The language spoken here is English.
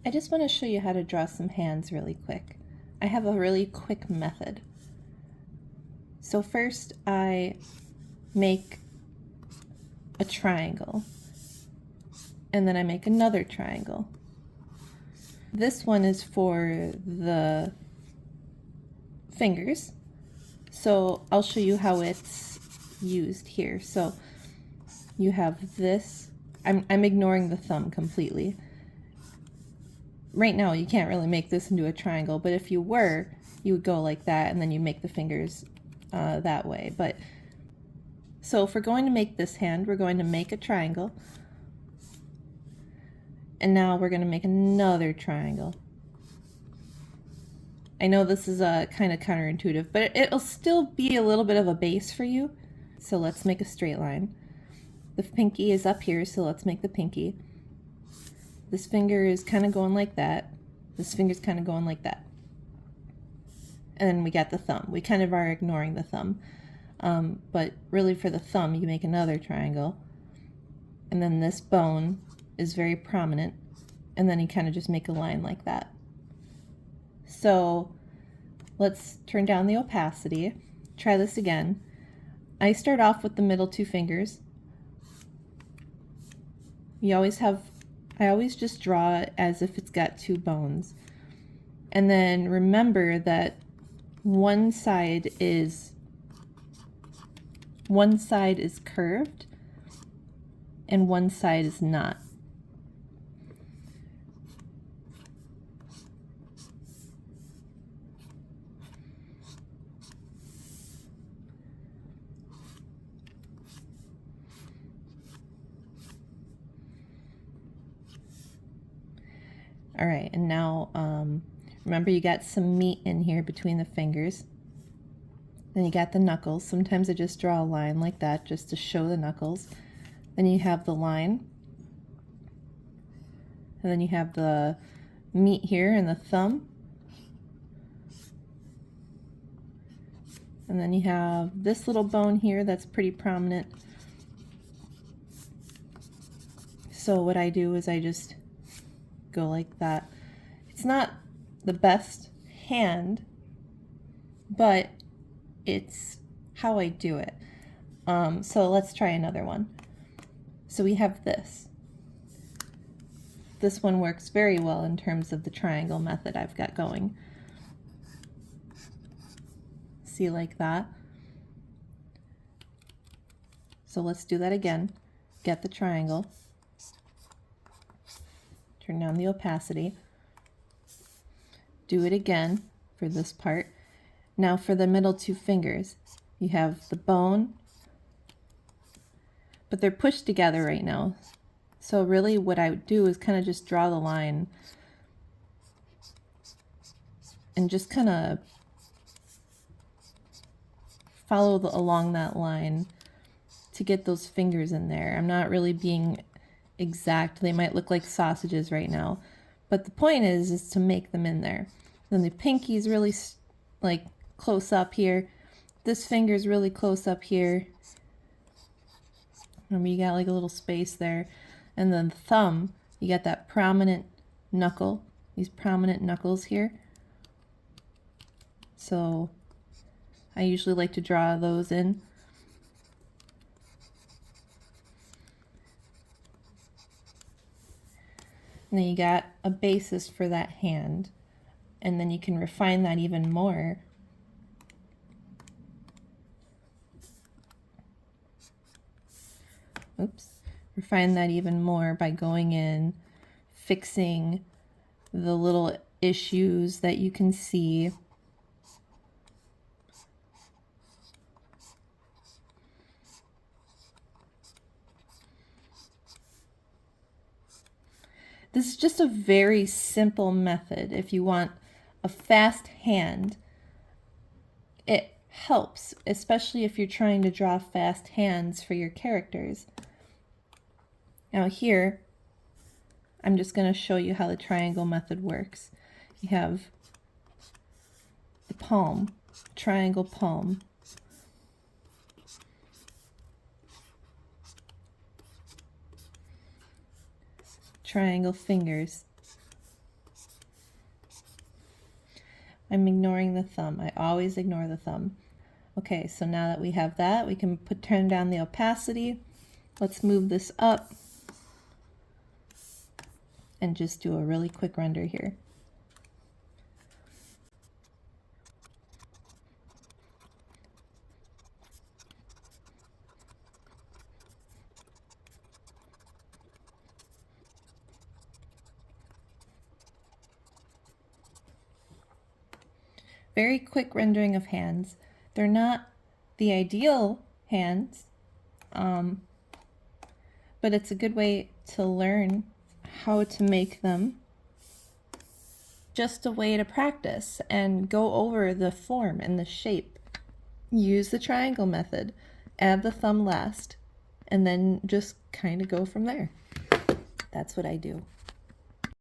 I just want to show you how to draw some hands really quick. I have a really quick method. So first I make a triangle, and then I make another triangle. This one is for the fingers, so I'll show you how it's used here. So you have this. I'm ignoring the thumb completely. Right now you can't really make this into a triangle, but if you were, you would go like that and then you make the fingers that way. But so if we're going to make this hand, we're going to make a triangle, and now we're going to make another triangle. I know this is kind of counterintuitive, but it'll still be a little bit of a base for you. So let's make a straight line. The pinky is up here, so let's make the pinky. This finger is kind of going like that. This finger's kind of going like that. And then we got the thumb. We kind of are ignoring the thumb. But really for the thumb, you make another triangle. And then this bone is very prominent. And then you kind of just make a line like that. So let's turn down the opacity. Try this again. I start off with the middle two fingers. I always just draw it as if it's got two bones. And then remember that one side is curved and one side is not. All right, and now remember you got some meat in here between the fingers. Then you got the knuckles. Sometimes I just draw a line like that just to show the knuckles. Then you have the line. And then you have the meat here and the thumb. And then you have this little bone here that's pretty prominent. So what I do is I just go like that. It's not the best hand, but it's how I do it. So let's try another one. So we have this. This one works very well in terms of the triangle method I've got going. See, like that. So let's do that again. Get the triangle. Turn down the opacity. Do it again for this part. Now for the middle two fingers, you have the bone, but they're pushed together right now. So really what I would do is kind of just draw the line and just kind of follow along that line to get those fingers in there. I'm not really being exact. They might look like sausages right now, but the point is to make them in there. Then the pinky's really like close up here. This finger's really close up here. Remember, you got like a little space there. And then the thumb, you got that prominent knuckle, these prominent knuckles here. So I usually like to draw those in. And then you got a basis for that hand. And then you can refine that even more. Oops. Refine that even more by going in, fixing the little issues that you can see. This is just a very simple method. If you want a fast hand, it helps, especially if you're trying to draw fast hands for your characters. Now here, I'm just going to show you how the triangle method works. You have the palm, triangle palm. Triangle fingers. I'm ignoring the thumb. I always ignore the thumb. Okay, so now that we have that, we can turn down the opacity. Let's move this up and just do a really quick render here. Very quick rendering of hands. They're not the ideal hands, but it's a good way to learn how to make them. Just a way to practice and go over the form and the shape. Use the triangle method, add the thumb last, and then just kind of go from there. That's what I do.